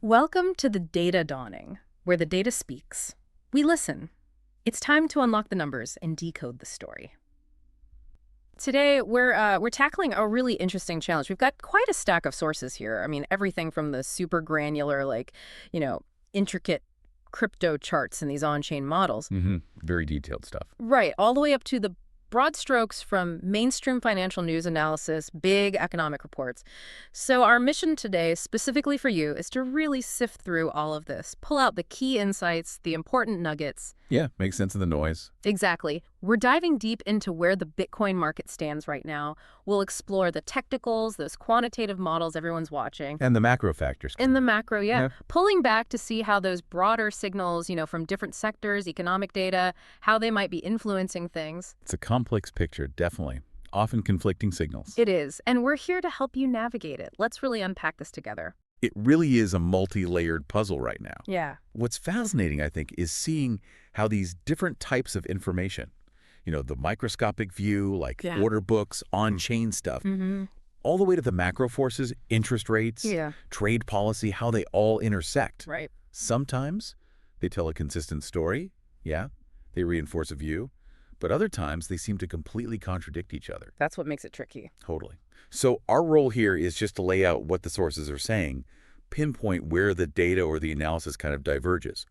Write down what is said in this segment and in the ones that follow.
Welcome to the data dawning, where the data speaks. We listen. It's time to unlock the numbers and decode the story. Today, we're tackling a really interesting challenge. We've got quite a stack of sources here. I mean, everything from the super granular, intricate crypto charts and these on-chain models. Very detailed stuff. Right, all the way up to the broad strokes from mainstream financial news analysis, big economic reports. So our mission today, specifically for you, is to really sift through all of this, pull out the key insights, the important nuggets. Yeah, makes sense of the noise. Exactly. We're diving deep into where the Bitcoin market stands right now. We'll explore the technicals, those quantitative models everyone's watching. And the macro factors. In the macro, Yeah. Pulling back to see how those broader signals, from different sectors, economic data, how they might be influencing things. It's a complex picture, definitely. Often conflicting signals. It is, and we're here to help you navigate it. Let's really unpack this together. It really is a multi-layered puzzle right now. Yeah. What's fascinating, I think, is seeing how these different types of information, the microscopic view, like order books, on-chain stuff, all the way to the macro forces, interest rates, trade policy, how they all intersect. Right. Sometimes they tell a consistent story. Yeah, they reinforce a view. But other times they seem to completely contradict each other. That's what makes it tricky. Totally. So our role here is just to lay out what the sources are saying, pinpoint where the data or the analysis kind of diverges,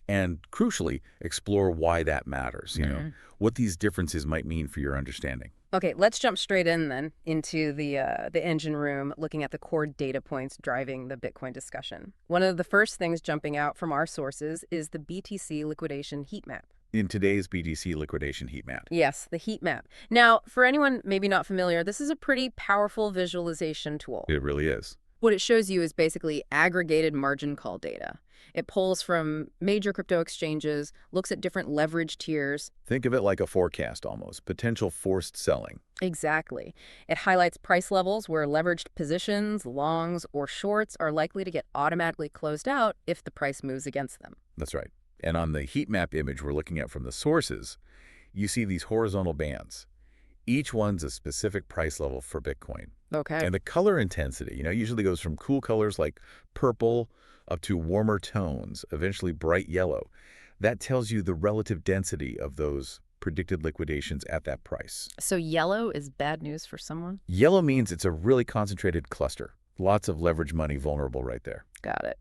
and crucially, explore why that matters, what these differences might mean for your understanding. Okay, let's jump straight in then into the engine room, looking at the core data points driving the Bitcoin discussion. One of the first things jumping out from our sources is the BTC liquidation heat map. In today's BTC liquidation heat map. Yes, the heat map. Now, for anyone maybe not familiar, this is a pretty powerful visualization tool. It really is. What it shows you is basically aggregated margin call data. It pulls from major crypto exchanges, looks at different leverage tiers. Think of it like a forecast almost, potential forced selling. Exactly. It highlights price levels where leveraged positions, longs, or shorts are likely to get automatically closed out if the price moves against them. That's right. And on the heat map image we're looking at from the sources, you see these horizontal bands. Each one's a specific price level for Bitcoin. Okay. And the color intensity, usually goes from cool colors like purple up to warmer tones, eventually bright yellow. That tells you the relative density of those predicted liquidations at that price. So yellow is bad news for someone? Yellow means it's a really concentrated cluster. Lots of leverage money vulnerable right there. Got it.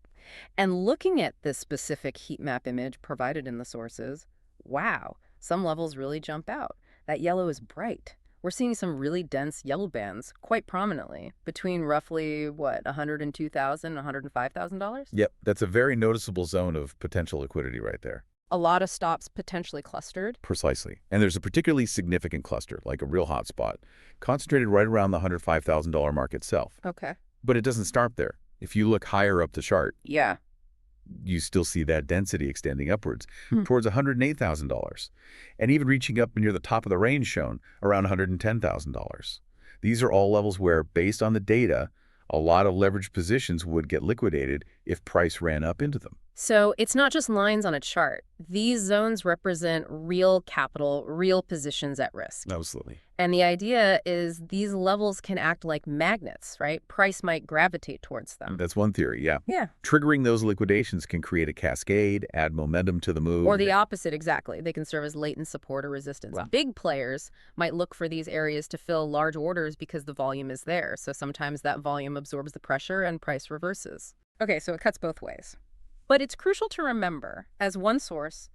And looking at this specific heat map image provided in the sources, wow, some levels really jump out. That yellow is bright. We're seeing some really dense yellow bands quite prominently between roughly, $102,000, $105,000? Yep, that's a very noticeable zone of potential liquidity right there. A lot of stops potentially clustered. Precisely. And there's a particularly significant cluster, like a real hot spot, concentrated right around the $105,000 mark itself. Okay. But it doesn't start there. If you look higher up the chart, Yeah. you still see that density extending upwards towards $108,000, and even reaching up near the top of the range shown, around $110,000. These are all levels where, based on the data, a lot of leveraged positions would get liquidated if price ran up into them. So it's not just lines on a chart. These zones represent real capital, real positions at risk. Absolutely. And the idea is these levels can act like magnets, right? Price might gravitate towards them. That's one theory, yeah. Yeah. Triggering those liquidations can create a cascade, add momentum to the move. Or the opposite, exactly. They can serve as latent support or resistance. Wow. Big players might look for these areas to fill large orders because the volume is there. So sometimes that volume absorbs the pressure and price reverses. Okay, so it cuts both ways. But it's crucial to remember, as one source,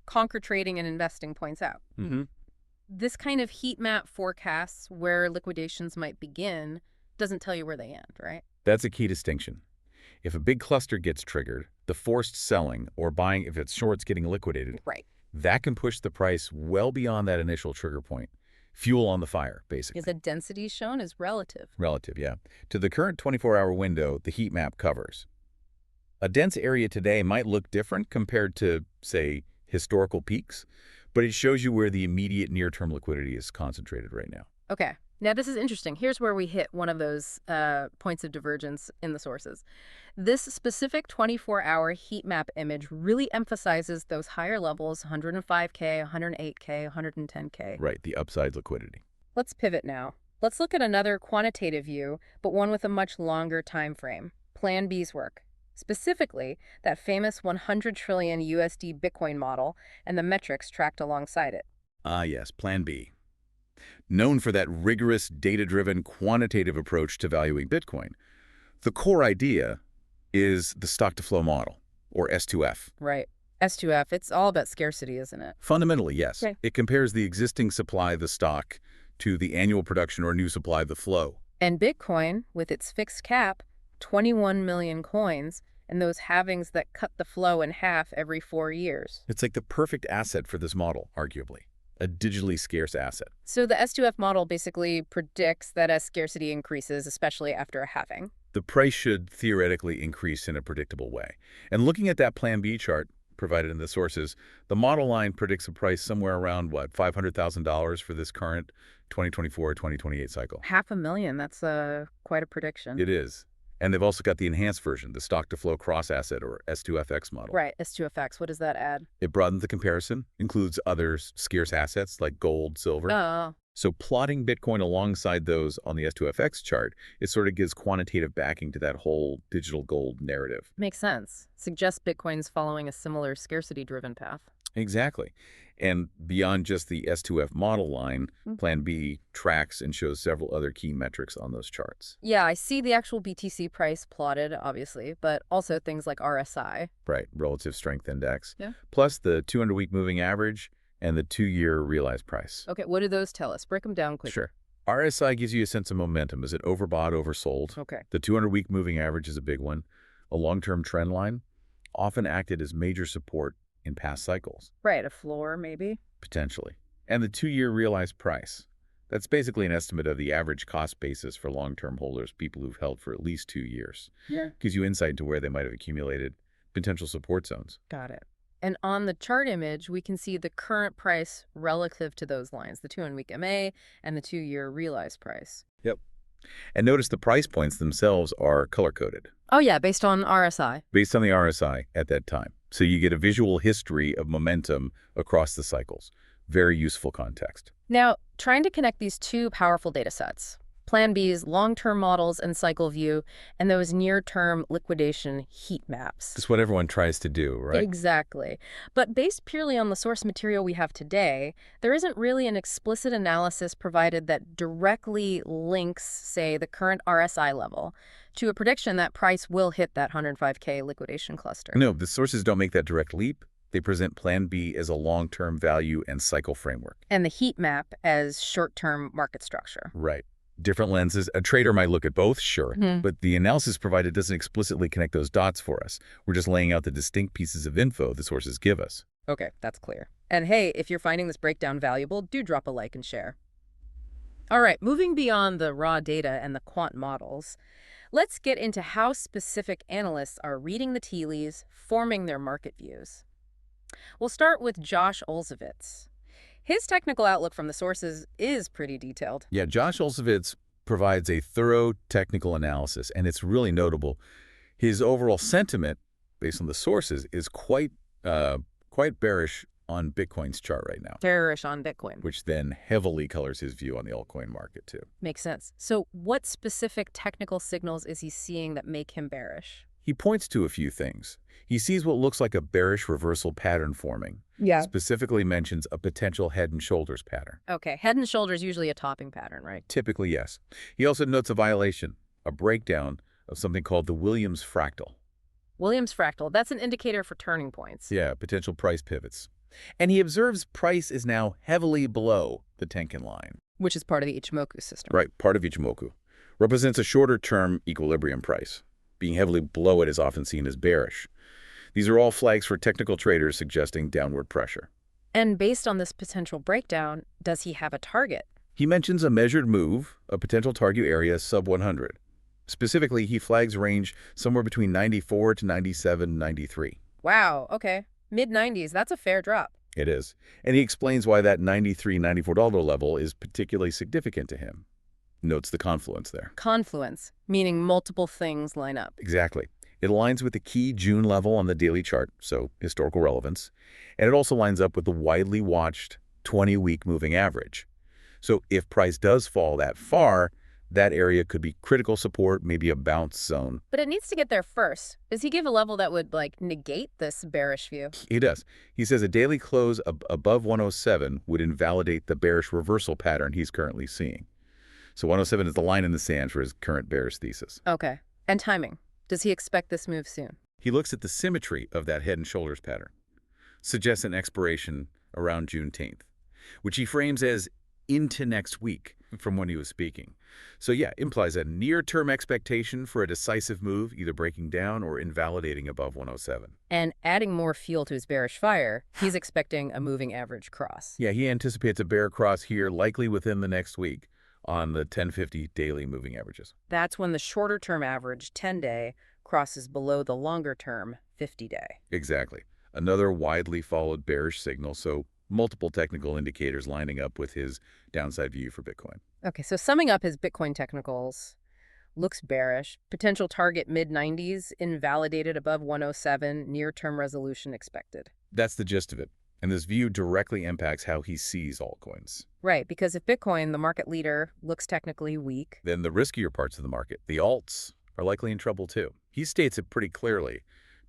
Conquer Trading and Investing points out, this kind of heat map forecasts where liquidations might begin doesn't tell you where they end, right? That's a key distinction. If a big cluster gets triggered, the forced selling or buying if it's shorts getting liquidated, Right. that can push the price well beyond that initial trigger point. Fuel on the fire, basically. Because the density shown is relative. Relative, yeah. To the current 24-hour window the heat map covers. A dense area today might look different compared to, say, historical peaks, but it shows you where the immediate near-term liquidity is concentrated right now. Okay. Now, this is interesting. Here's where we hit one of those points of divergence in the sources. This specific 24-hour heat map image really emphasizes those higher levels, 105K, 108K, 110K. Right, the upside liquidity. Let's pivot now. Let's look at another quantitative view, but one with a much longer time frame. Plan B's work. Specifically, that famous 100 trillion USD Bitcoin model and the metrics tracked alongside it. Ah, yes, Plan B. Known for that rigorous, data-driven, quantitative approach to valuing Bitcoin, the core idea is the stock-to-flow model, or S2F. Right. S2F, it's all about scarcity, isn't it? Fundamentally, yes. Okay. It compares the existing supply of the stock to the annual production or new supply of the flow. And Bitcoin, with its fixed cap, 21 million coins, and those halvings that cut the flow in half every 4 years. It's like the perfect asset for this model, arguably. A digitally scarce asset. So the S2F model basically predicts that as scarcity increases, especially after a halving, The price should theoretically increase in a predictable way. And looking at that Plan B chart provided in the sources, the model line predicts a price somewhere around, what, $500,000 for this current 2024-2028 cycle. $500,000, that's quite a prediction. It is. And they've also got the enhanced version, the stock-to-flow cross-asset, or S2FX model. Right, S2FX, what does that add? It broadens the comparison, includes other scarce assets like gold, silver. Oh, So plotting Bitcoin alongside those on the S2FX chart, it sort of gives quantitative backing to that whole digital gold narrative. makes sense. Suggests Bitcoin's following a similar scarcity-driven path. Exactly. And beyond just the S2F model line, Plan B tracks and shows several other key metrics on those charts. Yeah, I see the actual BTC price plotted, obviously, but also things like RSI. Right, relative strength index. Yeah. Plus the 200-week moving average and the 2-year realized price. Okay, what do those tell us? Break them down quickly. Sure. RSI gives you a sense of momentum. Is it overbought, oversold? Okay. The 200-week moving average is a big one. A long-term trend line often acted as major support in past cycles. Right, a floor maybe? Potentially. And the 2-year realized price. That's basically an estimate of the average cost basis for long-term holders, people who've held for at least 2 years. Yeah. Gives you insight into where they might have accumulated potential support zones. Got it. And on the chart image, we can see the current price relative to those lines, the 200-week MA and the 2-year realized price. Yep. And notice the price points themselves are color-coded. Oh yeah, based on RSI. Based on the RSI at that time. So you get a visual history of momentum across the cycles. Very useful context. Now, trying to connect these two powerful data sets, Plan B's long-term models and cycle view, and those near-term liquidation heat maps. That's what everyone tries to do, right? Exactly. But based purely on the source material we have today, there isn't really an explicit analysis provided that directly links, say, the current RSI level to a prediction that price will hit that 105K liquidation cluster. No, the sources don't make that direct leap. They present Plan B as a long-term value and cycle framework. And the heat map as short-term market structure. Right. Different lenses. A trader might look at both, sure, but the analysis provided doesn't explicitly connect those dots for us. We're just laying out the distinct pieces of info the sources give us. Okay, that's clear. And hey, if you're finding this breakdown valuable, do drop a like and share. All right, moving beyond the raw data and the quant models, let's get into how specific analysts are reading the tea leaves, forming their market views. We'll start with Josh Olszewicz. His technical outlook from the sources is pretty detailed. Yeah, Josh Olszewicz provides a thorough technical analysis, and it's really notable. His overall sentiment, based on the sources, is quite bearish on Bitcoin's chart right now, Bearish on Bitcoin. which then heavily colors his view on the altcoin market, too. Makes sense. So what specific technical signals is he seeing that make him bearish? He points to a few things. He sees what looks like a bearish reversal pattern forming. Yeah. Specifically mentions a potential head and shoulders pattern. Okay, head and shoulders usually a topping pattern, right? Typically, yes. He also notes a violation, a breakdown of something called the Williams fractal. Williams fractal, that's an indicator for turning points. Yeah, potential price pivots. And he observes price is now heavily below the Tenkan line. Which is part of the Ichimoku system. Right, part of Ichimoku. Represents a shorter-term equilibrium price. Being heavily below it is often seen as bearish. These are all flags for technical traders suggesting downward pressure. And based on this potential breakdown, does he have a target? He mentions a measured move, a potential target area sub 100. Specifically, he flags range somewhere between 94 to 97, 93. Wow, okay. Mid-90s, that's a fair drop. It is. And he explains why that $93, $94 level is particularly significant to him. Notes the confluence there. Confluence, meaning multiple things line up. Exactly. It aligns with the key June level on the daily chart, so historical relevance, and it also lines up with the widely watched 20-week moving average. So if price does fall that far, That area could be critical support, maybe a bounce zone. But it needs to get there first. Does he give a level that would, like, negate this bearish view? He does. He says a daily close above 107 would invalidate the bearish reversal pattern he's currently seeing. So 107 is the line in the sand for his current bearish thesis. Okay. And timing. Does he expect this move soon? He looks at the symmetry of that head and shoulders pattern. Suggests an expiration around June 10th, which he frames as into next week from when he was speaking. So yeah, implies a near-term expectation for a decisive move, either breaking down or invalidating above 107. And adding more fuel to his bearish fire, he's expecting a moving average cross. Yeah, he anticipates a bear cross here, likely within the next week on the 1050 daily moving averages. That's when the shorter-term average, 10-day, crosses below the longer-term, 50-day. Exactly. Another widely followed bearish signal, so multiple technical indicators lining up with his downside view for Bitcoin. Okay, so summing up his Bitcoin technicals, looks bearish, potential target mid-90s, invalidated above 107, near-term resolution expected. That's the gist of it. And this view directly impacts how he sees altcoins. Right, because if Bitcoin, the market leader, looks technically weak, Then the riskier parts of the market, the alts, are likely in trouble too. He states it pretty clearly.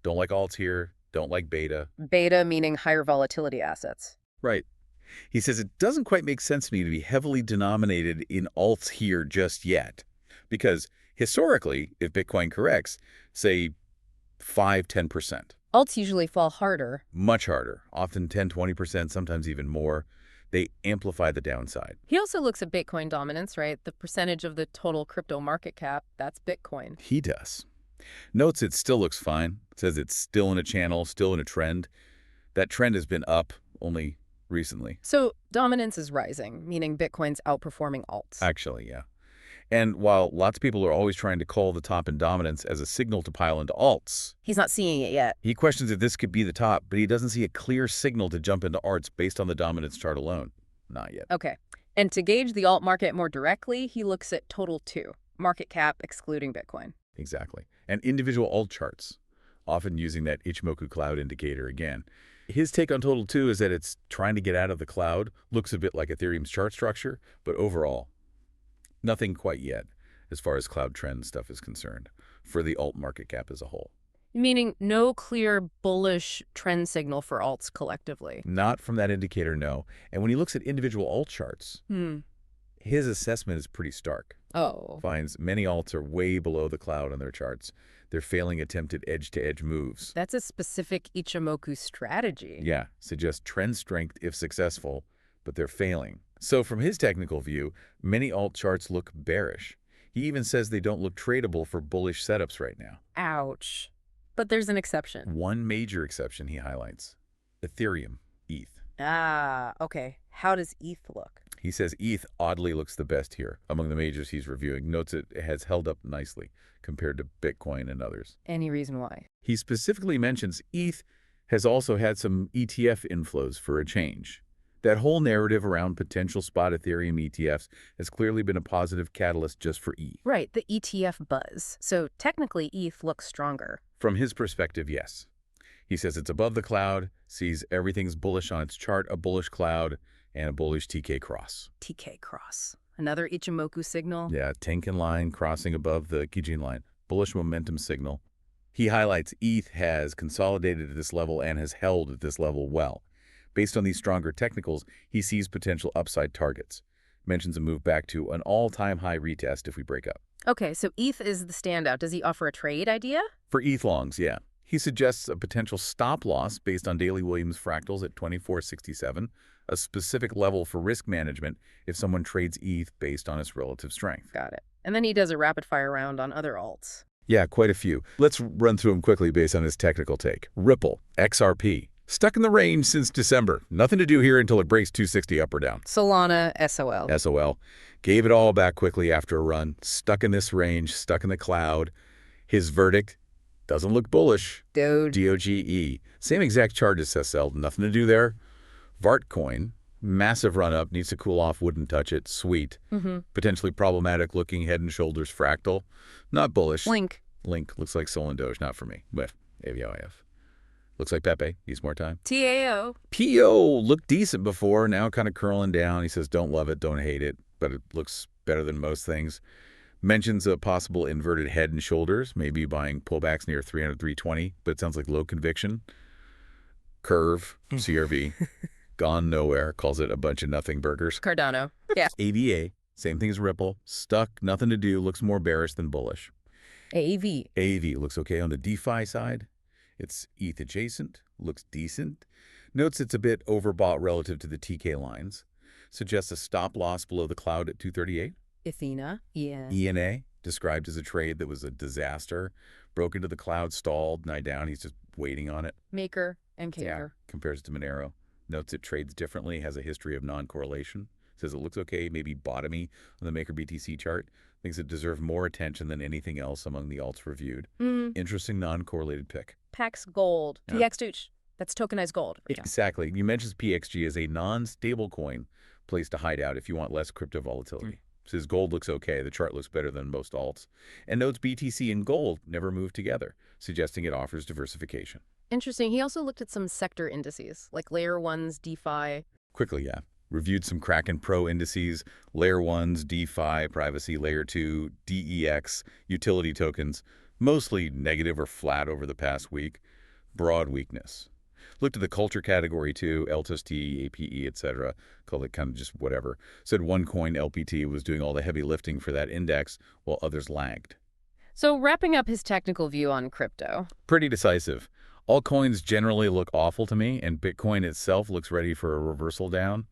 Don't like alts here, don't like beta. beta meaning higher volatility assets. Right. He says it doesn't quite make sense to me to be heavily denominated in alts here just yet. Because historically, if Bitcoin corrects, say 5–10%. Alts usually fall harder. Much harder, often 10–20%, sometimes even more. They amplify the downside. He also looks at Bitcoin dominance, right? The percentage of the total crypto market cap, that's Bitcoin. He does. Notes it still looks fine. Says it's still in a channel, still in a trend. That trend has been up only recently. So dominance is rising, meaning Bitcoin's outperforming alts. Actually, yeah. And while lots of people are always trying to call the top in dominance as a signal to pile into alts, He's not seeing it yet. he questions if this could be the top, but he doesn't see a clear signal to jump into arts based on the dominance chart alone. Not yet. Okay. And to gauge the alt market more directly, he looks at total 2, market cap excluding Bitcoin. Exactly. And individual alt charts, often using that Ichimoku cloud indicator again. His take on total 2 is that it's trying to get out of the cloud, looks a bit like Ethereum's chart structure, but overall, nothing quite yet as far as cloud trend stuff is concerned for the alt market cap as a whole. Meaning no clear bullish trend signal for alts collectively. Not from that indicator, no. And when he looks at individual alt charts, his assessment is pretty stark. Oh. Finds many alts are way below the cloud on their charts. They're failing attempted edge-to-edge moves. That's a specific Ichimoku strategy. Yeah, suggests trend strength if successful, but they're failing. So from his technical view, many alt charts look bearish. He even says they don't look tradable for bullish setups right now. Ouch. But there's an exception. One major exception he highlights: Ethereum, ETH. Ah, okay. How does ETH look? He says ETH oddly looks the best here among the majors he's reviewing. Notes it has held up nicely compared to Bitcoin and others. Any reason why? He specifically mentions ETH has also had some ETF inflows for a change. That whole narrative around potential spot Ethereum ETFs has clearly been a positive catalyst just for ETH. Right, the ETF buzz. So technically ETH looks stronger. From his perspective, yes. He says it's above the cloud, sees everything's bullish on its chart, a bullish cloud, and a bullish TK cross. TK cross. Another Ichimoku signal? Yeah, Tenkan line crossing above the Kijin line. Bullish momentum signal. He highlights ETH has consolidated at this level and has held at this level well. Based on these stronger technicals, he sees potential upside targets. Mentions a move back to an all-time high retest if we break up. Okay, so ETH is the standout. Does he offer a trade idea? For ETH longs, yeah. He suggests a potential stop loss based on daily Williams fractals at 2467, a specific level for risk management if someone trades ETH based on its relative strength. Got it. And then he does a rapid-fire round on other alts. Yeah, quite a few. Let's run through them quickly based on his technical take. Ripple, XRP. Stuck in the range since December. Nothing to do here until it breaks 260 up or down. Solana, SOL. SOL. Gave it all back quickly after a run. Stuck in this range, stuck in the cloud. His verdict doesn't look bullish. Doge. DOGE. Same exact chart as SL. Nothing to do there. Vartcoin. Massive run up. Needs to cool off. Wouldn't touch it. Sweet. Potentially problematic looking head and shoulders fractal. Not bullish. Link. Looks like Sol and Doge. Not for me. But AVOIF. Looks like Pepe. Needs more time. TAO. PO looked decent before, now kind of curling down. He says don't love it, don't hate it, but it looks better than most things. Mentions a possible inverted head and shoulders, maybe buying pullbacks near 300, 320, but it sounds like low conviction. Curve, CRV, gone nowhere, calls it a bunch of nothing burgers. Cardano. Yeah. AVA, same thing as Ripple, stuck, nothing to do, looks more bearish than bullish. AAV. AAV looks okay on the DeFi side. It's ETH adjacent, looks decent. Notes it's a bit overbought relative to the TK lines. Suggests a stop loss below the cloud at 238. Athena. Yeah. ENA, described as a trade that was a disaster. Broke into the cloud, stalled, night down. He's just waiting on it. Maker and Caver. Yeah, compares it to Monero. Notes it trades differently, has a history of non-correlation. Says it looks okay, maybe bottomy on the Maker BTC chart. Thinks it deserves more attention than anything else among the alts reviewed. Interesting non-correlated pick. Pax Gold. Yeah. PXG. That's tokenized gold. Exactly. You mentioned PXG as a non-stablecoin place to hide out if you want less crypto volatility. Says gold looks okay. The chart looks better than most alts. And notes BTC and gold never move together, suggesting it offers diversification. Interesting. He also looked at some sector indices, like Layer 1's DeFi. Quickly, yeah. Reviewed some Kraken Pro indices, Layer 1's DeFi, privacy, Layer 2, DEX, utility tokens, mostly negative or flat over the past week. Broad weakness. Looked at the culture category too, LTST, APE, etc. Called it kind of just whatever. Said one coin, LPT, was doing all the heavy lifting for that index while others lagged. So wrapping up his technical view on crypto. Pretty decisive. All coins generally look awful to me, and Bitcoin itself looks ready for a reversal down.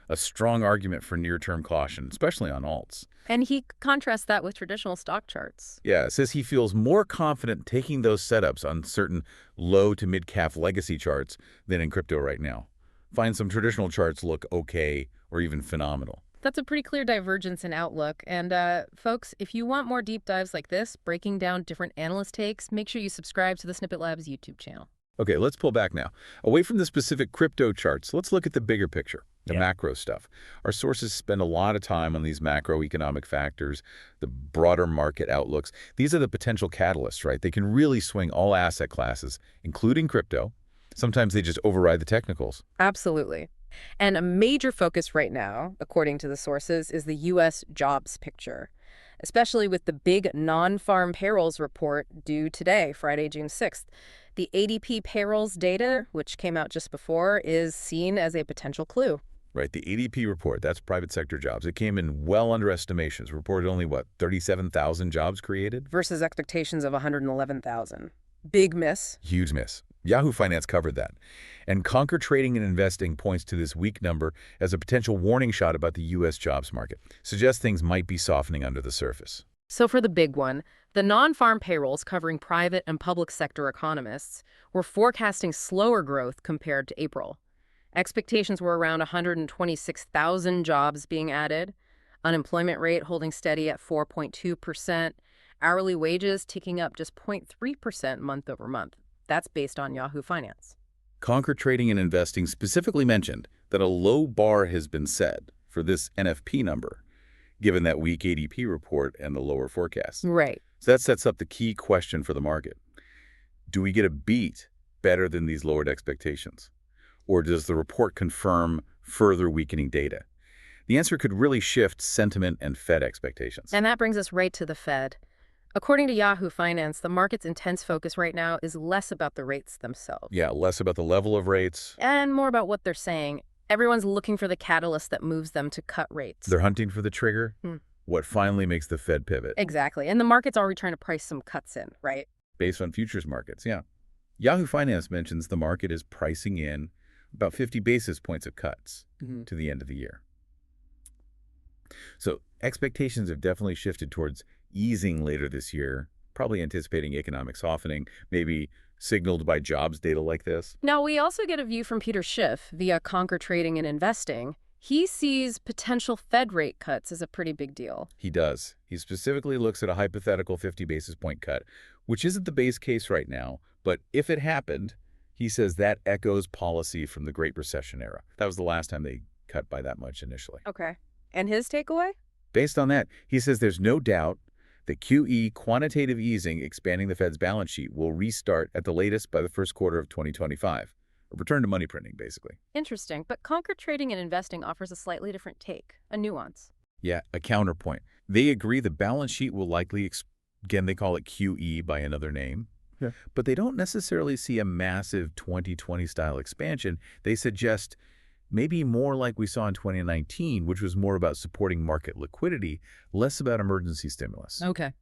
A strong argument for near-term caution, especially on alts. And he contrasts that with traditional stock charts. Yeah, says he feels more confident taking those setups on certain low to mid-cap legacy charts than in crypto right now. Finds some traditional charts look okay or even phenomenal. That's a pretty clear divergence in outlook. And folks, if you want more deep dives like this, breaking down different analyst takes, make sure you subscribe to the Snippet Labs YouTube channel. Okay, let's pull back now. Away from the specific crypto charts, let's look at the bigger picture, the macro stuff. Our sources spend a lot of time on these macroeconomic factors, the broader market outlooks. These are the potential catalysts, right? They can really swing all asset classes, including crypto. Sometimes they just override the technicals. Absolutely. And a major focus right now, according to the sources, is the U.S. jobs picture, especially with the big non-farm payrolls report due today, Friday, June 6th. The ADP payrolls data, which came out just before, is seen as a potential clue. Right, the ADP report, that's private sector jobs. It came in well under estimations. Reported only, 37,000 jobs created? Versus expectations of 111,000. Big miss. Huge miss. Yahoo Finance covered that. And Conquer Trading and Investing points to this weak number as a potential warning shot about the U.S. jobs market. Suggests things might be softening under the surface. So for the big one, the non-farm payrolls covering private and public sector economists were forecasting slower growth compared to April. Expectations were around 126,000 jobs being added, unemployment rate holding steady at 4.2%, hourly wages ticking up just 0.3% month over month. That's based on Yahoo Finance. Conquer Trading and Investing specifically mentioned that a low bar has been set for this NFP number, given that weak ADP report and the lower forecast. Right. So that sets up the key question for the market. Do we get a beat better than these lowered expectations? Or does the report confirm further weakening data? The answer could really shift sentiment and Fed expectations. And that brings us right to the Fed. According to Yahoo Finance, the market's intense focus right now is less about the rates themselves. Yeah, less about the level of rates. And more about what they're saying. Everyone's looking for the catalyst that moves them to cut rates. They're hunting for the trigger. What finally makes the Fed pivot? Exactly. And the market's already trying to price some cuts in, right? Based on futures markets, yeah. Yahoo Finance mentions the market is pricing in about 50 basis points of cuts to the end of the year. So expectations have definitely shifted towards easing later this year, probably anticipating economic softening, maybe signaled by jobs data like this. Now, we also get a view from Peter Schiff via Conquer Trading and Investing. He sees potential Fed rate cuts as a pretty big deal. He does. He specifically looks at a hypothetical 50 basis point cut, which isn't the base case right now, but if it happened, he says that echoes policy from the Great Recession era. That was the last time they cut by that much initially. Okay. And his takeaway? Based on that, he says there's no doubt that QE, quantitative easing, expanding the Fed's balance sheet, will restart at the latest by the first quarter of 2025. A return to money printing, basically. Interesting. But Conquer Trading and Investing offers a slightly different take, a nuance. Yeah, a counterpoint. They agree the balance sheet will likely, again, they call it QE by another name, Yeah. but they don't necessarily see a massive 2020-style expansion. They suggest maybe more like we saw in 2019, which was more about supporting market liquidity, less about emergency stimulus. Okay.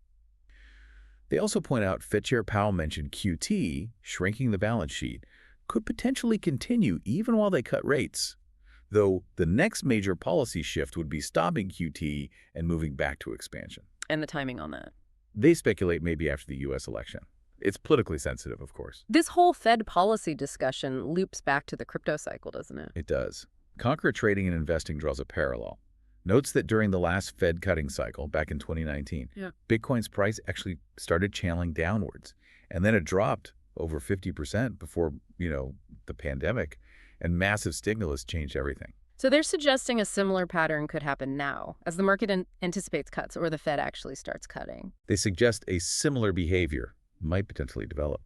They also point out Fed Chair Powell mentioned QT, shrinking the balance sheet, could potentially continue even while they cut rates, though the next major policy shift would be stopping QT and moving back to expansion. And the timing on that. They speculate maybe after the U.S. election. It's politically sensitive, of course. This whole Fed policy discussion loops back to the crypto cycle, doesn't it? It does. Conquer Trading and Investing draws a parallel. Notes that during the last Fed cutting cycle, back in 2019, Bitcoin's price actually started channeling downwards. And then it dropped over 50% before, the pandemic. And massive stimulus changed everything. So they're suggesting a similar pattern could happen now, as the market anticipates cuts or the Fed actually starts cutting. They suggest a similar behavior might potentially develop.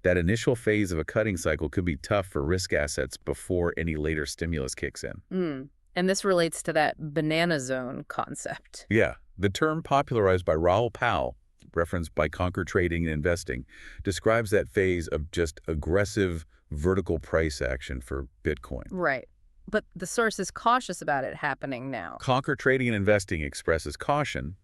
That initial phase of a cutting cycle could be tough for risk assets before any later stimulus kicks in. And this relates to that banana zone concept. Yeah, the term popularized by Raoul Pal, referenced by Conquer Trading and Investing, describes that phase of just aggressive vertical price action for Bitcoin. Right. But the source is cautious about it happening now. Conquer Trading and Investing expresses caution.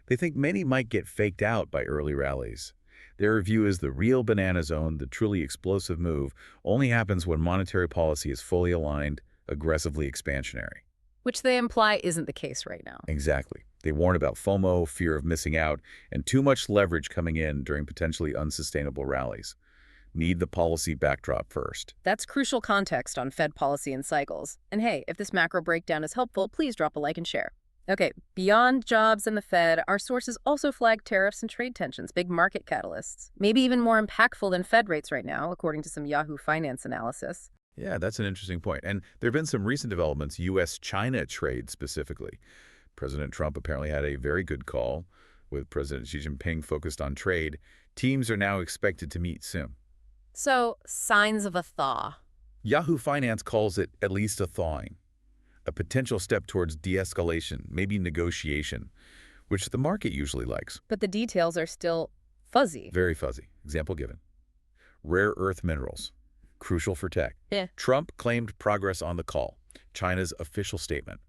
They think many might get faked out by early rallies. Their view is the real banana zone, the truly explosive move, only happens when monetary policy is fully aligned, aggressively expansionary. Which they imply isn't the case right now. Exactly. They warn about FOMO, fear of missing out, and too much leverage coming in during potentially unsustainable rallies. Need the policy backdrop first. That's crucial context on Fed policy and cycles. And hey, if this macro breakdown is helpful, please drop a like and share. Okay, beyond jobs and the Fed, our sources also flag tariffs and trade tensions, big market catalysts. Maybe even more impactful than Fed rates right now, according to some Yahoo Finance analysis. Yeah, that's an interesting point. And there have been some recent developments, U.S.-China trade specifically. President Trump apparently had a very good call with President Xi Jinping focused on trade. Teams are now expected to meet soon. So, signs of a thaw. Yahoo Finance calls it at least a thawing, a potential step towards de-escalation, maybe negotiation, which the market usually likes. But the details are still fuzzy. Very fuzzy. Example given. Rare earth minerals, crucial for tech. Trump claimed progress on the call, China's official statement.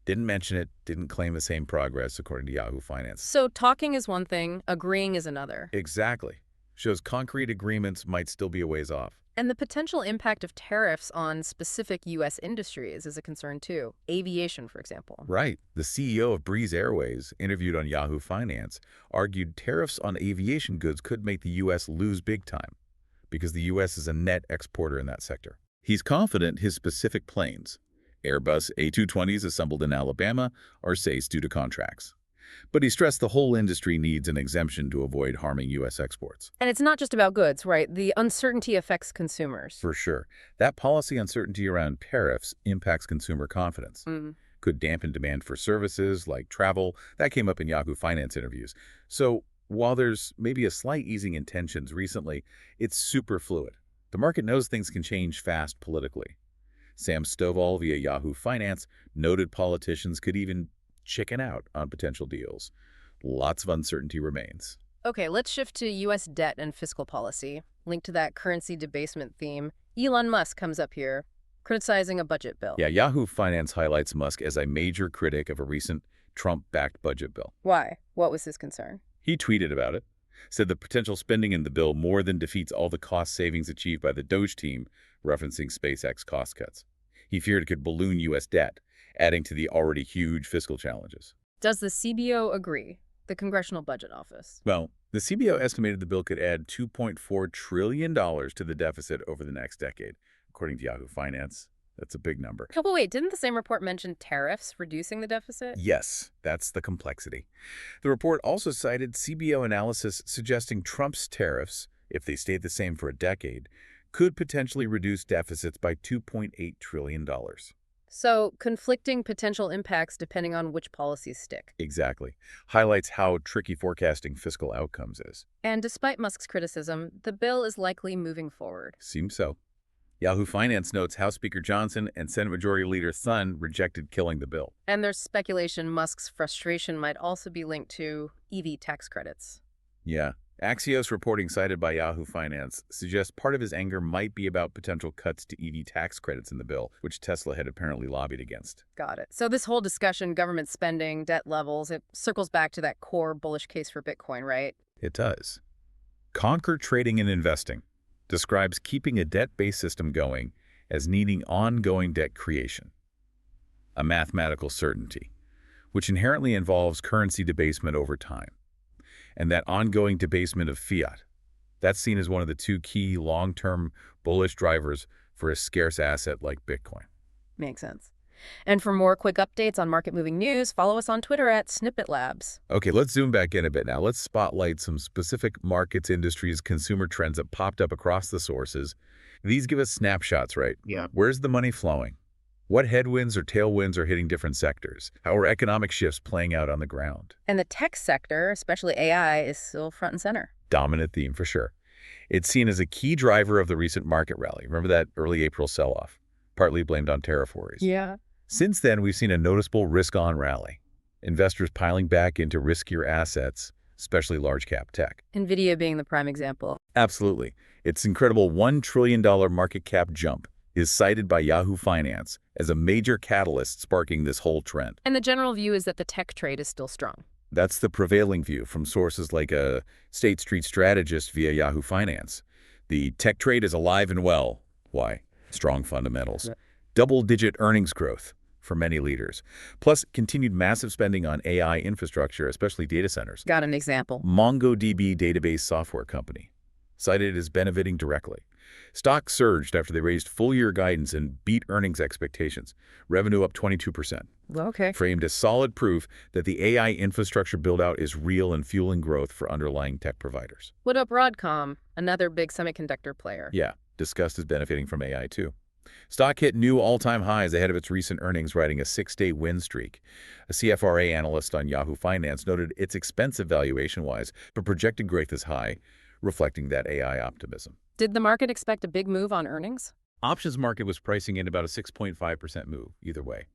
Didn't mention it, didn't claim the same progress, according to Yahoo Finance. So talking is one thing, agreeing is another. Exactly. Shows concrete agreements might still be a ways off. And the potential impact of tariffs on specific U.S. industries is a concern too. Aviation, for example. Right. The CEO of Breeze Airways, interviewed on Yahoo Finance, argued tariffs on aviation goods could make the U.S. lose big time because the U.S. is a net exporter in that sector. He's confident his specific planes, Airbus A220s assembled in Alabama, are safe due to contracts. But he stressed the whole industry needs an exemption to avoid harming U.S. exports. And it's not just about goods, right? The uncertainty affects consumers. For sure. That policy uncertainty around tariffs impacts consumer confidence. Could dampen demand for services like travel. That came up in Yahoo Finance interviews. So while there's maybe a slight easing in tensions recently, it's super fluid. The market knows things can change fast politically. Sam Stovall via Yahoo Finance noted politicians could even chicken out on potential deals. Lots of uncertainty remains. Okay, let's shift to U.S. debt and fiscal policy. Linked to that currency debasement theme, Elon Musk comes up here, criticizing a budget bill. Yeah, Yahoo Finance highlights Musk as a major critic of a recent Trump-backed budget bill. Why? What was his concern? He tweeted about it, said the potential spending in the bill more than defeats all the cost savings achieved by the Doge team, referencing SpaceX cost cuts. He feared it could balloon U.S. debt, adding to the already huge fiscal challenges. Does the CBO agree? The Congressional Budget Office. Well, the CBO estimated the bill could add $2.4 trillion to the deficit over the next decade, according to Yahoo Finance. That's a big number. Oh, but wait, didn't the same report mention tariffs reducing the deficit? Yes, that's the complexity. The report also cited CBO analysis suggesting Trump's tariffs, if they stayed the same for a decade, could potentially reduce deficits by $2.8 trillion. So, conflicting potential impacts depending on which policies stick. Exactly. Highlights how tricky forecasting fiscal outcomes is. And despite Musk's criticism, the bill is likely moving forward. Seems so. Yahoo Finance notes House Speaker Johnson and Senate Majority Leader Thun rejected killing the bill. And there's speculation Musk's frustration might also be linked to EV tax credits. Yeah. Axios reporting cited by Yahoo Finance suggests part of his anger might be about potential cuts to EV tax credits in the bill, which Tesla had apparently lobbied against. Got it. So this whole discussion, government spending, debt levels, it circles back to that core bullish case for Bitcoin, right? It does. Conquer Trading and Investing describes keeping a debt-based system going as needing ongoing debt creation, a mathematical certainty, which inherently involves currency debasement over time. And that ongoing debasement of fiat, that's seen as one of the two key long-term bullish drivers for a scarce asset like Bitcoin. Makes sense. And for more quick updates on market-moving news, follow us on Twitter at Snippet Labs. Okay, let's zoom back in a bit now. Let's spotlight some specific markets, industries, consumer trends that popped up across the sources. These give us snapshots, right? Yeah. Where's the money flowing? What headwinds or tailwinds are hitting different sectors? How are economic shifts playing out on the ground? And the tech sector, especially AI, is still front and center. Dominant theme for sure. It's seen as a key driver of the recent market rally. Remember that early April sell-off, partly blamed on tariff worries? Yeah. Since then, we've seen a noticeable risk-on rally. Investors piling back into riskier assets, especially large-cap tech. NVIDIA being the prime example. Absolutely. Its incredible $1 trillion market cap jump is cited by Yahoo Finance as a major catalyst sparking this whole trend. And the general view is that the tech trade is still strong. That's the prevailing view from sources like a State Street strategist via Yahoo Finance. The tech trade is alive and well. Why? Strong fundamentals. Right. Double-digit earnings growth for many leaders, plus continued massive spending on AI infrastructure, especially data centers. Got an example. MongoDB database software company, cited as benefiting directly. Stock surged after they raised full-year guidance and beat earnings expectations. Revenue up 22%. Okay. Framed as solid proof that the AI infrastructure build-out is real and fueling growth for underlying tech providers. What up, Broadcom? Another big semiconductor player. Yeah, discussed as benefiting from AI too. Stock hit new all-time highs ahead of its recent earnings, riding a 6-day win streak. A CFRA analyst on Yahoo Finance noted it's expensive valuation-wise, but projected growth is high, reflecting that AI optimism. Did the market expect a big move on earnings? Options market was pricing in about a 6.5% move, either way.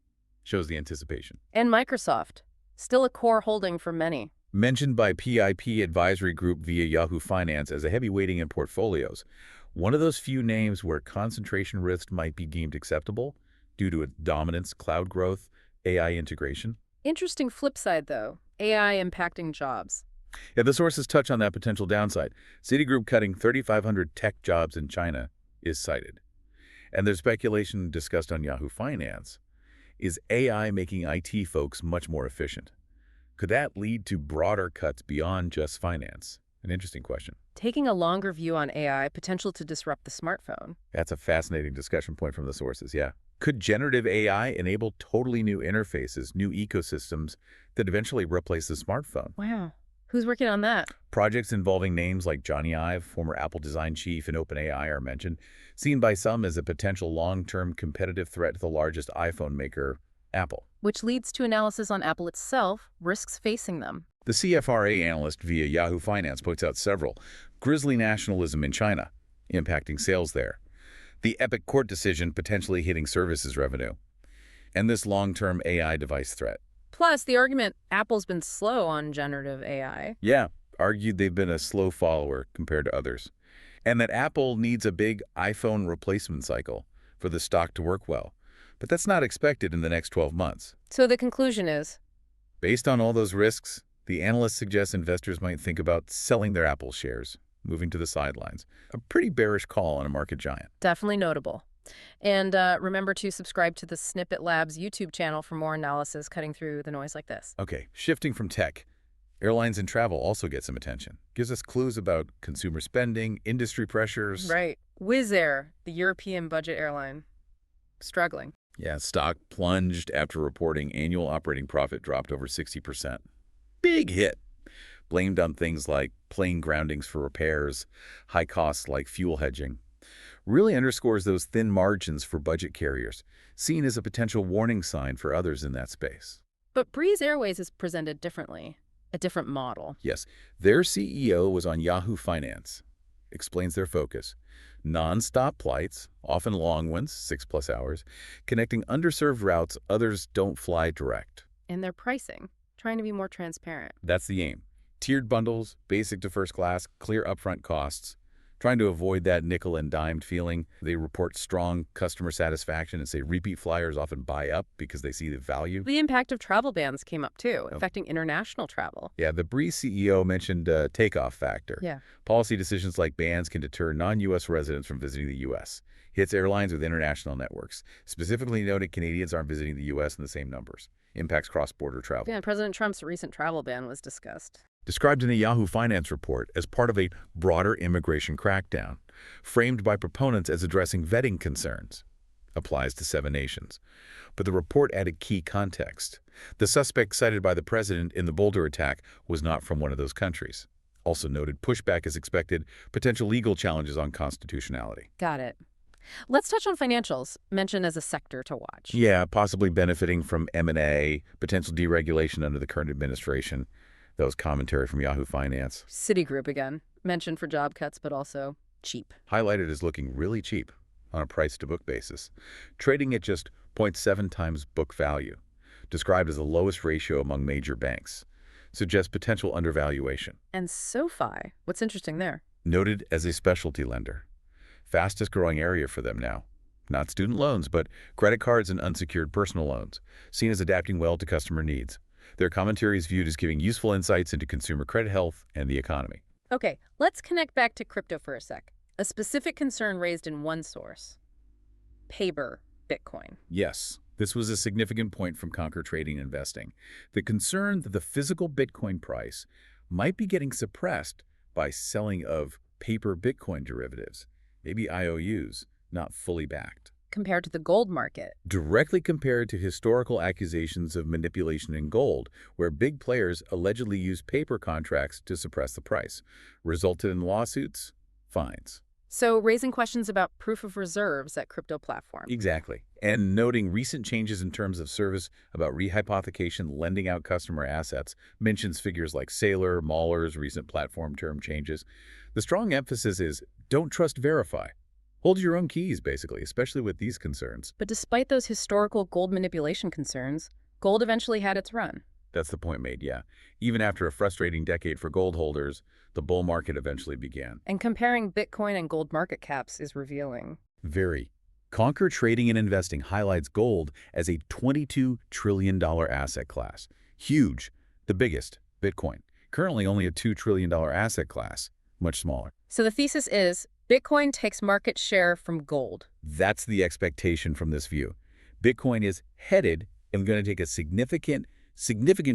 Shows the anticipation. And Microsoft, still a core holding for many. Mentioned by PIP Advisory Group via Yahoo Finance as a heavy weighting in portfolios. One of those few names where concentration risk might be deemed acceptable due to its dominance, cloud growth, AI integration. Interesting flip side, though. AI impacting jobs. Yeah, the sources touch on that potential downside. Citigroup cutting 3,500 tech jobs in China is cited. And there's speculation discussed on Yahoo Finance. Is AI making IT folks much more efficient? Could that lead to broader cuts beyond just finance? An interesting question. Taking a longer view on AI, potential to disrupt the smartphone. That's a fascinating discussion point from the sources, yeah. Could generative AI enable totally new interfaces, new ecosystems that eventually replace the smartphone? Wow. Who's working on that? Projects involving names like Johnny Ive, former Apple design chief, and OpenAI are mentioned, seen by some as a potential long-term competitive threat to the largest iPhone maker, Apple. Which leads to analysis on Apple itself, risks facing them. The CFRA analyst via Yahoo Finance points out several. Grisly nationalism in China, impacting sales there. The Epic court decision potentially hitting services revenue. And this long-term AI device threat. Plus, the argument Apple's been slow on generative AI. Yeah, argued they've been a slow follower compared to others. And that Apple needs a big iPhone replacement cycle for the stock to work well. But that's not expected in the next 12 months. So the conclusion is? Based on all those risks, the analyst suggests investors might think about selling their Apple shares, moving to the sidelines. A pretty bearish call on a market giant. Definitely notable. And remember to subscribe to the Snippet Labs YouTube channel for more analysis cutting through the noise like this. Okay, shifting from tech, airlines and travel also get some attention. Gives us clues about consumer spending, industry pressures. Right. Wizz Air, the European budget airline, struggling. Yeah, stock plunged after reporting annual operating profit dropped over 60%. Big hit. Blamed on things like plane groundings for repairs, high costs like fuel hedging. Really underscores those thin margins for budget carriers, seen as a potential warning sign for others in that space. But Breeze Airways is presented differently, a different model. Yes, their CEO was on Yahoo Finance. explains their focus. Non-stop flights, often long ones, 6+ hours, connecting underserved routes others don't fly direct. And their pricing, trying to be more transparent. That's the aim. Tiered bundles, basic to first class, clear upfront costs. Trying to avoid that nickel and dimed feeling. They report strong customer satisfaction and say repeat flyers often buy up because they see the value. The impact of travel bans came up too, affecting international travel. Yeah, the Brink CEO mentioned takeoff factor. Yeah. Policy decisions like bans can deter non-U.S. residents from visiting the U.S. Hits airlines with international networks. Specifically noted Canadians aren't visiting the U.S. in the same numbers. Impacts cross-border travel. Yeah, President Trump's recent travel ban was discussed. Described in a Yahoo Finance report as part of a broader immigration crackdown, framed by proponents as addressing vetting concerns. Applies to 7 nations. But the report added key context. The suspect cited by the president in the Boulder attack was not from one of those countries. Also noted pushback is expected, potential legal challenges on constitutionality. Got it. Let's touch on financials, mentioned as a sector to watch. Yeah, possibly benefiting from M&A, potential deregulation under the current administration. That was commentary from Yahoo Finance. Citigroup again, mentioned for job cuts, but also cheap. Highlighted as looking really cheap on a price-to-book basis, trading at just 0.7 times book value, described as the lowest ratio among major banks, suggests potential undervaluation. And SoFi, what's interesting there? Noted as a specialty lender. Fastest growing area for them now. Not student loans, but credit cards and unsecured personal loans, seen as adapting well to customer needs. Their commentary is viewed as giving useful insights into consumer credit health and the economy. Okay, let's connect back to crypto for a sec. A specific concern raised in one source. Paper Bitcoin. Yes, this was a significant point from Conquer Trading and Investing. The concern that the physical Bitcoin price might be getting suppressed by selling of paper Bitcoin derivatives, maybe IOUs, not fully backed. Compared to the gold market. Directly compared to historical accusations of manipulation in gold, where big players allegedly used paper contracts to suppress the price, resulted in lawsuits, fines. So raising questions about proof of reserves at crypto platforms. Exactly. And noting recent changes in terms of service about rehypothecation, lending out customer assets, mentions figures like Saylor, Mahler's recent platform term changes. The strong emphasis is don't trust, verify. Hold your own keys, basically, especially with these concerns. But despite those historical gold manipulation concerns, gold eventually had its run. That's the point made, yeah. Even after a frustrating decade for gold holders, the bull market eventually began. And comparing Bitcoin and gold market caps is revealing. Very. Conquer Trading and Investing highlights gold as a $22 trillion asset class. Huge. The biggest, Bitcoin. Currently only a $2 trillion asset class. Much smaller. So the thesis is Bitcoin takes market share from gold. That's the expectation from this view. Bitcoin is headed and going to take a significant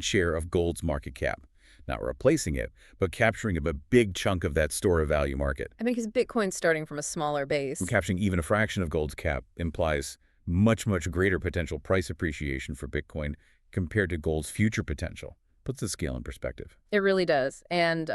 share of gold's market cap. Not replacing it, but capturing a big chunk of that store of value market. I mean, because Bitcoin's starting from a smaller base. And capturing even a fraction of gold's cap implies much greater potential price appreciation for Bitcoin compared to gold's future potential. Puts the scale in perspective. It really does. And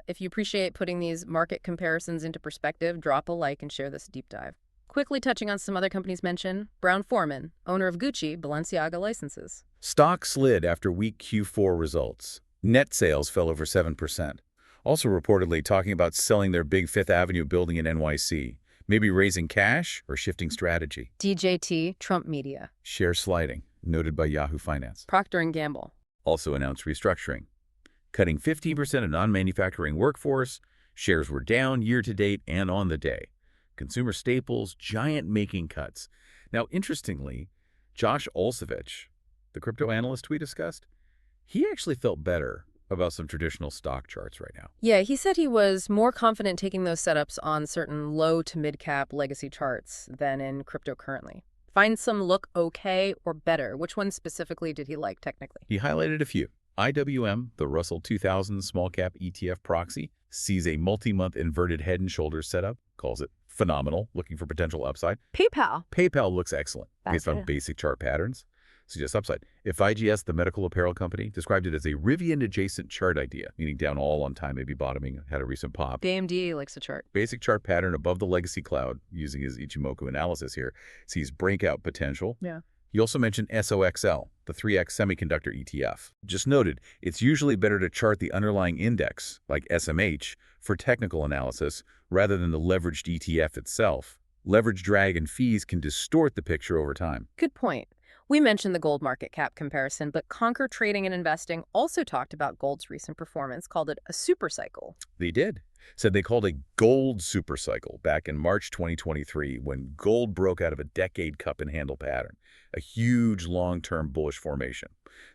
if you appreciate putting these market comparisons into perspective, drop a like and share this deep dive. Quickly touching on some other companies mentioned, Brown-Forman, owner of Gucci, Balenciaga licenses. Stock slid after weak Q4 results. Net sales fell over 7%. Also reportedly talking about selling their big Fifth Avenue building in NYC, maybe raising cash or shifting strategy. DJT, Trump Media. Share sliding, noted by Yahoo Finance. Procter & Gamble. Also announced restructuring. Cutting 15% of non-manufacturing workforce, shares were down year-to-date and on the day. Consumer staples, giant making cuts. Now, interestingly, Josh Olszewicz, the crypto analyst we discussed, he actually felt better about some traditional stock charts right now. Yeah, he said he was more confident taking those setups on certain low to mid-cap legacy charts than in crypto currently. Find some look okay or better. Which one specifically did he like technically? He highlighted a few. IWM, the Russell 2000 small cap ETF proxy, sees a multi-month inverted head and shoulders setup, calls it phenomenal, looking for potential upside. PayPal. PayPal looks excellent based on good. basic chart patterns. Suggests upside. If IGS, the medical apparel company, described it as a Rivian adjacent chart idea, meaning down all on time, maybe bottoming, had a recent pop. AMD likes a chart. Basic chart pattern above the legacy cloud, using his Ichimoku analysis here, sees breakout potential. Yeah. He also mentioned SOXL, the 3X semiconductor ETF. Just noted, it's usually better to chart the underlying index, like SMH, for technical analysis, rather than the leveraged ETF itself. Leverage drag and fees can distort the picture over time. Good point. We mentioned the gold market cap comparison, but Conquer Trading and Investing also talked about gold's recent performance, called it a super cycle. They did. Said they called a gold supercycle back in March 2023 when gold broke out of a decade cup and handle pattern, a huge long-term bullish formation.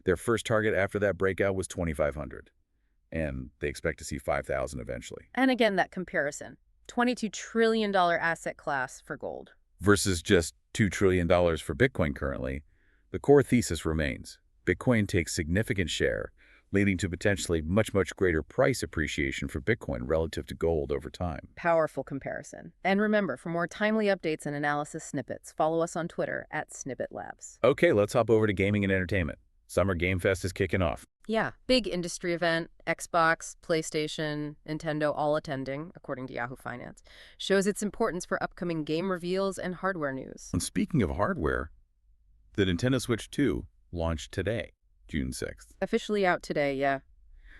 Their first target after that breakout was 2,500, and they expect to see 5,000 eventually. And again, that comparison, $22 trillion asset class for gold. Versus just $2 trillion for Bitcoin currently, the core thesis remains. Bitcoin takes significant share, leading to potentially much greater price appreciation for Bitcoin relative to gold over time. Powerful comparison. And remember, for more timely updates and analysis snippets, follow us on Twitter @SnippetLabs. Okay, let's hop over to gaming and entertainment. Summer Game Fest is kicking off. Yeah, big industry event. Xbox, PlayStation, Nintendo all attending, according to Yahoo Finance. Shows its importance for upcoming game reveals and hardware news. And speaking of hardware, the Nintendo Switch 2 launched today, June 6th. Officially out today, yeah.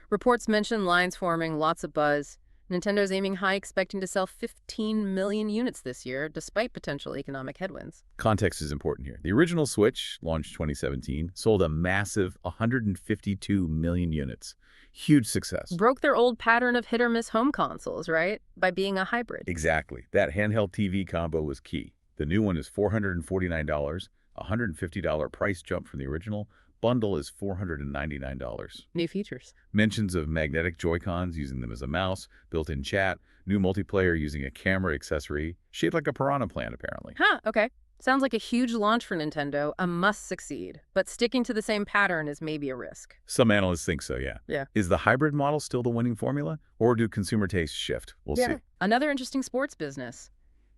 Reports mention lines forming, lots of buzz. Nintendo's aiming high, expecting to sell 15 million units this year, despite potential economic headwinds. Context is important here. The original Switch, launched 2017, sold a massive 152 million units. Huge success. Broke their old pattern of hit-or-miss home consoles, right? By being a hybrid. Exactly. That handheld TV combo was key. The new one is $449, a $150 price jump from the original. Bundle is $499. New features. Mentions of magnetic Joy-Cons, using them as a mouse, built-in chat, new multiplayer using a camera accessory, shaped like a piranha plant, apparently. Huh, okay. Sounds like a huge launch for Nintendo, a must-succeed. But sticking to the same pattern is maybe a risk. Some analysts think so, yeah. Yeah. Is the hybrid model still the winning formula, or do consumer tastes shift? We'll see. Another interesting sports business.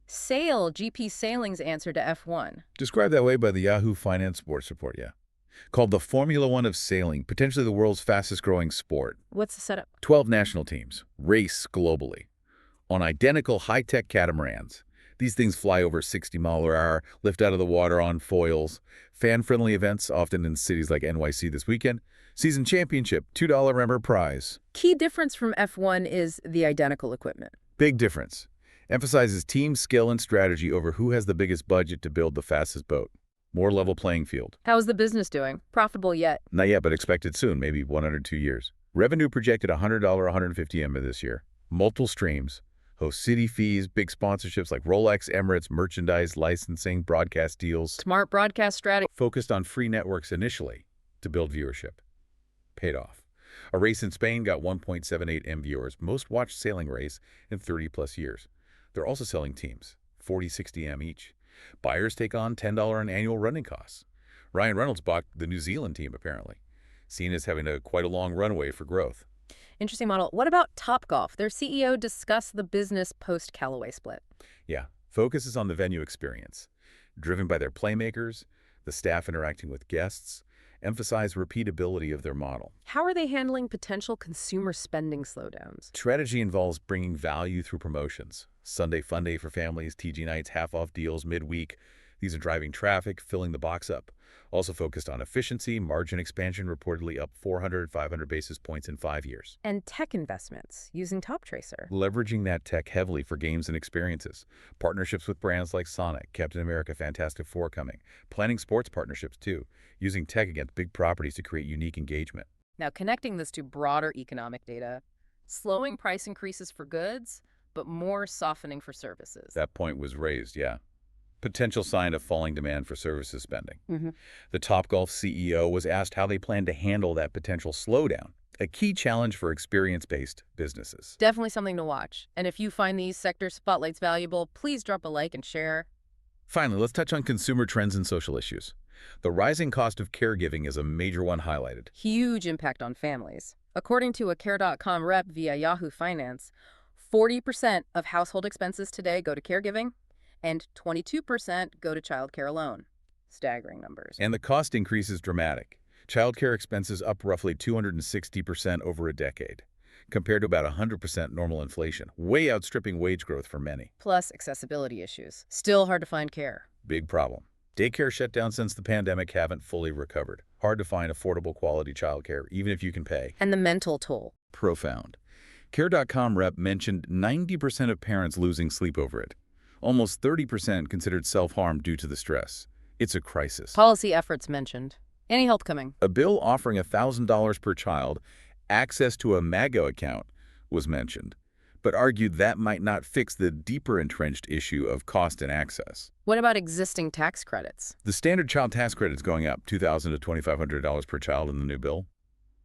Sail, GP Sailing's answer to F1. Described that way by the Yahoo Finance Sports Report, yeah. Called the Formula One of sailing, potentially the world's fastest-growing sport. What's the setup? 12 national teams race globally on identical high-tech catamarans. These things fly over 60-mile-per-hour, lift out of the water on foils. Fan-friendly events, often in cities like NYC this weekend. Season championship, $2 member prize. Key difference from F1 is the identical equipment. Big difference. Emphasizes team skill and strategy over who has the biggest budget to build the fastest boat. More level playing field. How's the business doing? Profitable yet? Not yet, but expected soon, maybe 1 or 2 years. Revenue projected $100, $150 this year. Multiple streams. Host city fees, big sponsorships like Rolex, Emirates, merchandise, licensing, broadcast deals. Smart broadcast strategy. Focused on free networks initially to build viewership. Paid off. A race in Spain got 1.78 M viewers, most watched sailing race in 30+ years. They're also selling teams, 40-60 M each. Buyers take on $10 in annual running costs. Ryan Reynolds bought the New Zealand team, apparently, seen as having quite a long runway for growth. Interesting model. What about Topgolf? Their CEO discussed the business post-Callaway split. Yeah, focuses on the venue experience, driven by their playmakers, the staff interacting with guests, emphasize repeatability of their model. How are they handling potential consumer spending slowdowns? Strategy involves bringing value through promotions. Sunday fun day for families, TG nights, half-off deals midweek. These are driving traffic, filling the box up. Also focused on efficiency, margin expansion reportedly up 400-500 basis points in 5 years. And tech investments, using TopTracer. Leveraging that tech heavily for games and experiences. Partnerships with brands like Sonic, Captain America, Fantastic Four coming. Planning sports partnerships too, using tech against big properties to create unique engagement. Now connecting this to broader economic data, slowing price increases for goods, but more softening for services. That point was raised, yeah. Potential sign of falling demand for services spending. The Topgolf CEO was asked how they plan to handle that potential slowdown, a key challenge for experience-based businesses. Definitely something to watch. And if you find these sector spotlights valuable, please drop a like and share. Finally, let's touch on consumer trends and social issues. The rising cost of caregiving is a major one highlighted. Huge impact on families. According to a Care.com rep via Yahoo Finance, 40% of household expenses today go to caregiving, and 22% go to childcare alone. Staggering numbers. And the cost increase is dramatic. Childcare expenses up roughly 260% over a decade, compared to about 100% normal inflation, way outstripping wage growth for many. Plus accessibility issues. Still hard to find care. Big problem. Daycare shutdowns since the pandemic haven't fully recovered. Hard to find affordable quality childcare, even if you can pay. And the mental toll. Profound. Care.com rep mentioned 90% of parents losing sleep over it. Almost 30% considered self-harm due to the stress. It's a crisis. Policy efforts mentioned. Any help coming? A bill offering $1,000 per child, access to a MAGO account, was mentioned, but argued that might not fix the deeper entrenched issue of cost and access. What about existing tax credits? The standard child tax credit is going up $2,000 to $2,500 per child in the new bill.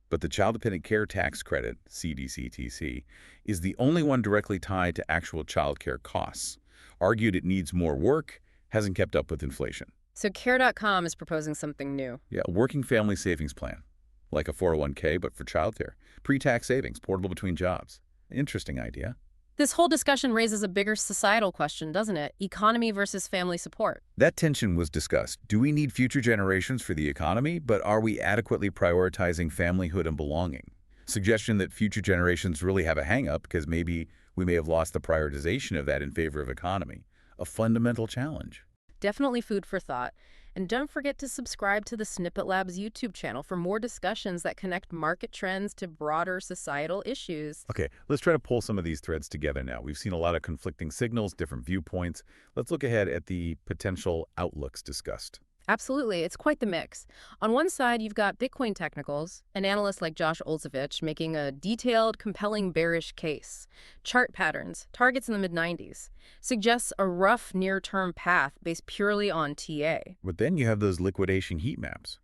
But the Child Dependent Care Tax Credit, CDCTC, is the only one directly tied to actual child care costs. Argued it needs more work, hasn't kept up with inflation. So Care.com is proposing something new. Yeah, a working family savings plan, like a 401k, but for childcare. Pre-tax savings, portable between jobs. Interesting idea. This whole discussion raises a bigger societal question, doesn't it? Economy versus family support. That tension was discussed. Do we need future generations for the economy, but are we adequately prioritizing familyhood and belonging? Suggestion that future generations really have a hang-up because maybe we may have lost the prioritization of that in favor of economy. A fundamental challenge. Definitely food for thought. And don't forget to subscribe to the Snippet Labs YouTube channel for more discussions that connect market trends to broader societal issues. Okay, let's try to pull some of these threads together now. We've seen a lot of conflicting signals, different viewpoints. Let's look ahead at the potential outlooks discussed. Absolutely. It's quite the mix. On one side, you've got Bitcoin technicals, an analyst like Josh Olszewicz making a detailed, compelling bearish case. Chart patterns, targets in the mid-90s, suggests a rough near-term path based purely on TA. But then you have those liquidation heat maps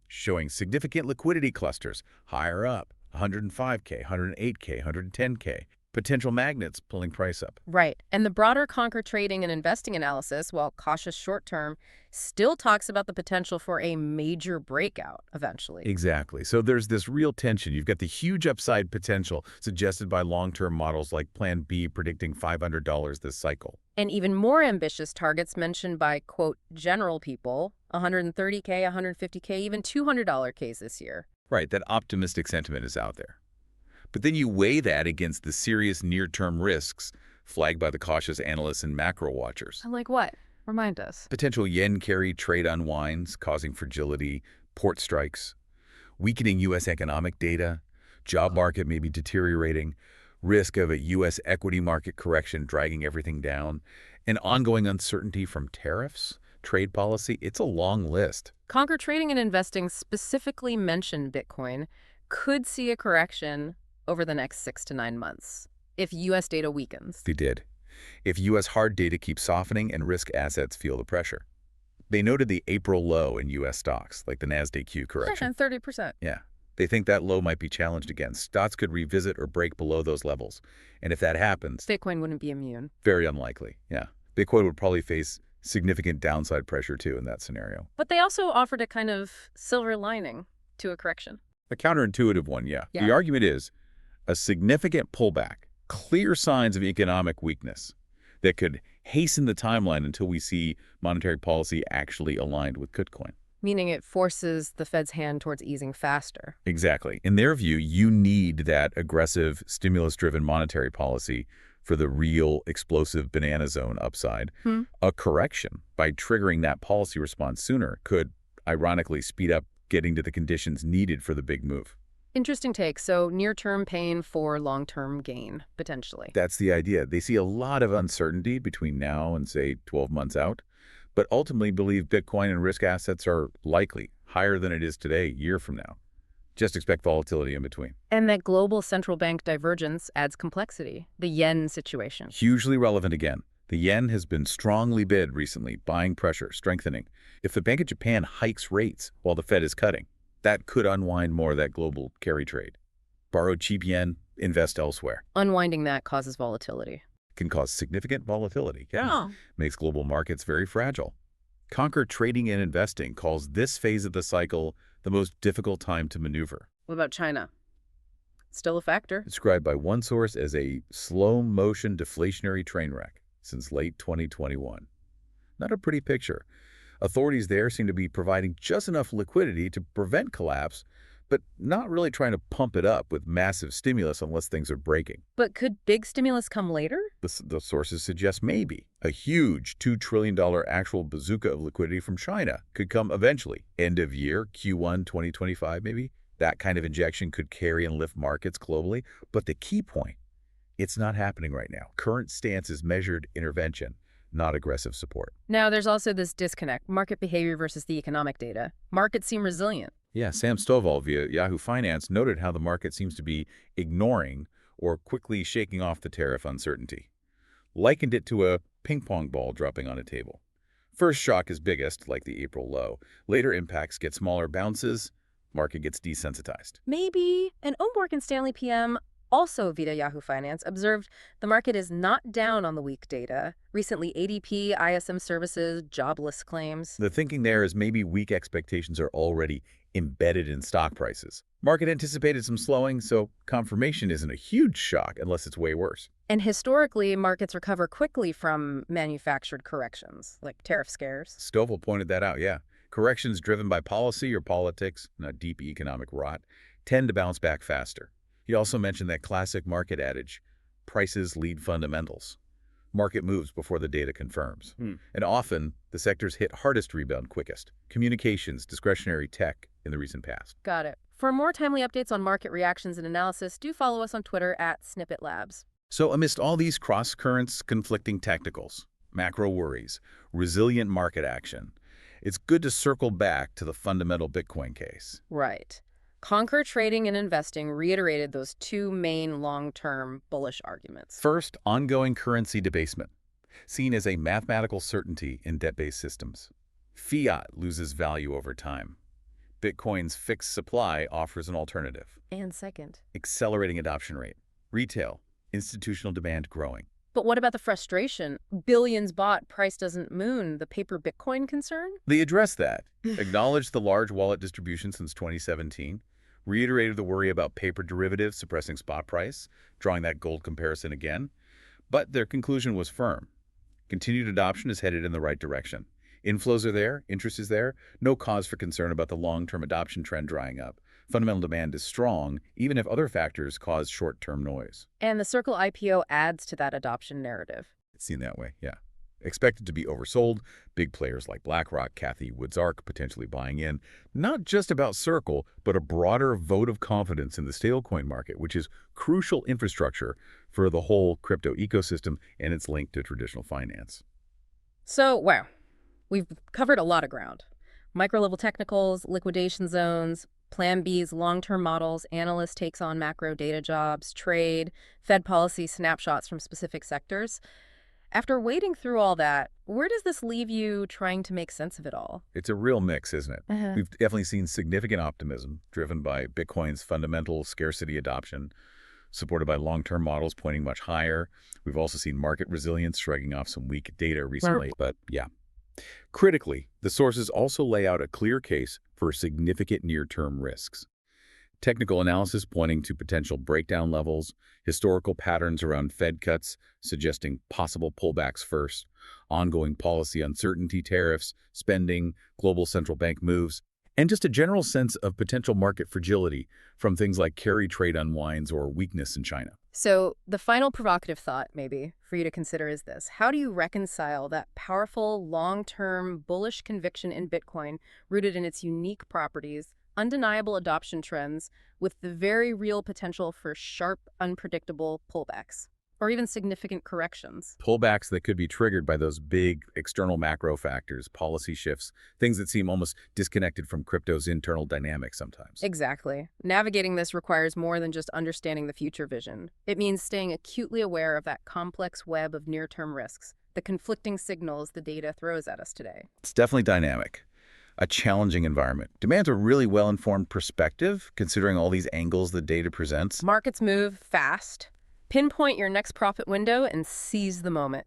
showing significant liquidity clusters higher up, 105K, 108K, 110K. Potential magnets pulling price up. Right. And the broader conquer trading and investing analysis, while cautious short-term, still talks about the potential for a major breakout eventually. Exactly. So there's this real tension. You've got the huge upside potential suggested by long-term models like Plan B predicting $500 this cycle. And even more ambitious targets mentioned by, quote, general people, 130K, 150K, even $200 Ks this year. Right. That optimistic sentiment is out there. But then you weigh that against the serious near-term risks flagged by the cautious analysts and macro watchers. Like what? Remind us. Potential yen carry trade unwinds causing fragility, port strikes, weakening U.S. economic data, job market may be deteriorating, risk of a U.S. equity market correction dragging everything down, and ongoing uncertainty from tariffs, trade policy. It's a long list. Conquer Trading and Investing specifically mentioned Bitcoin could see a correction over the next 6 to 9 months if U.S. data weakens. They did. If U.S. hard data keeps softening and risk assets feel the pressure. They noted the April low in U.S. stocks, like the NASDAQ correction. 30%. Yeah. They think that low might be challenged again. Stocks could revisit or break below those levels. And if that happens, Bitcoin wouldn't be immune. very unlikely. Yeah. Bitcoin would probably face significant downside pressure, too, in that scenario. But they also offered a kind of silver lining to a correction. A counterintuitive one, yeah. Yeah. The argument is a significant pullback, clear signs of economic weakness that could hasten the timeline until we see monetary policy actually aligned with Bitcoin. Meaning it forces the Fed's hand towards easing faster. Exactly. In their view, you need that aggressive, stimulus-driven monetary policy for the real explosive banana zone upside. A correction by triggering that policy response sooner could, ironically, speed up getting to the conditions needed for the big move. Interesting take. So near-term pain for long-term gain, potentially. That's the idea. They see a lot of uncertainty between now and, say, 12 months out, but ultimately believe Bitcoin and risk assets are likely higher than it is today a year from now. Just expect volatility in between. And that global central bank divergence adds complexity. The yen situation. Hugely relevant again. The yen has been strongly bid recently, buying pressure, strengthening. If the Bank of Japan hikes rates while the Fed is cutting, that could unwind more of that global carry trade. Borrow cheap yen, invest elsewhere. Unwinding that causes volatility. Can cause significant volatility. Yeah. Makes global markets very fragile. Conquer Trading and Investing calls this phase of the cycle the most difficult time to maneuver. What about China? Still a factor. Described by one source as a slow-motion deflationary train wreck since late 2021. Not a pretty picture. Authorities there seem to be providing just enough liquidity to prevent collapse, but not really trying to pump it up with massive stimulus unless things are breaking. But could big stimulus come later? The sources suggest maybe. A huge $2 trillion actual bazooka of liquidity from China could come eventually. End of year, Q1 2025 maybe. That kind of injection could carry and lift markets globally. But the key point It's not happening right now. Current stance is measured intervention, not aggressive support. Now, there's also this disconnect, market behavior versus the economic data. Markets seem resilient. Yeah, Sam Stovall via Yahoo Finance noted how the market seems to be ignoring or quickly shaking off the tariff uncertainty. Likened it to a ping pong ball dropping on a table. First shock is biggest, like the April low. Later impacts get smaller bounces, market gets desensitized. Maybe. And Morgan Stanley PM, also via Yahoo Finance, observed the market is not down on the weak data. Recently, ADP, ISM services, jobless claims. The thinking there is maybe weak expectations are already embedded in stock prices. Market anticipated some slowing, so confirmation isn't a huge shock unless it's way worse. And historically, markets recover quickly from manufactured corrections, like tariff scares. Stovall pointed that out, yeah. Corrections driven by policy or politics, not deep economic rot, tend to bounce back faster. He also mentioned that classic market adage, prices lead fundamentals. Market moves before the data confirms. And often, the sectors hit hardest to rebound quickest. Communications, discretionary tech in the recent past. Got it. For more timely updates on market reactions and analysis, do follow us on Twitter at Snippet Labs. So amidst all these cross-currents, conflicting tacticals, macro worries, resilient market action, it's good to circle back to the fundamental Bitcoin case. Right. Conquer Trading and Investing reiterated those two main long-term bullish arguments. First, ongoing currency debasement, seen as a mathematical certainty in debt-based systems. Fiat loses value over time. Bitcoin's fixed supply offers an alternative. And second, Accelerating adoption rate. Retail, institutional demand growing. but what about the frustration? Billions bought, price doesn't moon, the paper Bitcoin concern? They addressed that, acknowledged the large wallet distribution since 2017, reiterated the worry about paper derivatives suppressing spot price, drawing that gold comparison again. But their conclusion was firm. Continued adoption is headed in the right direction. Inflows are there, interest is there, no cause for concern about the long-term adoption trend drying up. Fundamental demand is strong, even if other factors cause short-term noise. And the Circle IPO adds to that adoption narrative. It's seen that way, yeah. Expected to be oversold, big players like BlackRock, Cathie Wood's Ark potentially buying in. Not just about Circle, but a broader vote of confidence in the stablecoin market, which is crucial infrastructure for the whole crypto ecosystem and its link to traditional finance. So, wow, we've covered a lot of ground. Micro-level technicals, liquidation zones, Plan B's long-term models, analyst takes on macro data jobs, trade, Fed policy snapshots from specific sectors. After wading through all that, where does this leave you trying to make sense of it all? It's a real mix, isn't it? Uh-huh. We've definitely seen significant optimism driven by Bitcoin's fundamental scarcity adoption, supported by long-term models pointing much higher. We've also seen market resilience shrugging off some weak data recently, but yeah. Critically, the sources also lay out a clear case for significant near-term risks. Technical analysis pointing to potential breakdown levels, historical patterns around Fed cuts suggesting possible pullbacks first, ongoing policy uncertainty, tariffs, spending, global central bank moves, and just a general sense of potential market fragility from things like carry trade unwinds or weakness in China. So the final provocative thought, maybe, for you to consider is this. How do you reconcile that powerful, long-term, bullish conviction in Bitcoin rooted in its unique properties, undeniable adoption trends, with the very real potential for sharp, unpredictable pullbacks, or even significant corrections? Pullbacks that could be triggered by those big external macro factors, policy shifts, things that seem almost disconnected from crypto's internal dynamics sometimes. Exactly. Navigating this requires more than just understanding the future vision. It means staying acutely aware of that complex web of near-term risks, the conflicting signals the data throws at us today. It's definitely dynamic. A challenging environment. Demands a really well-informed perspective, considering all these angles the data presents. Markets move fast. Pinpoint your next profit window and seize the moment.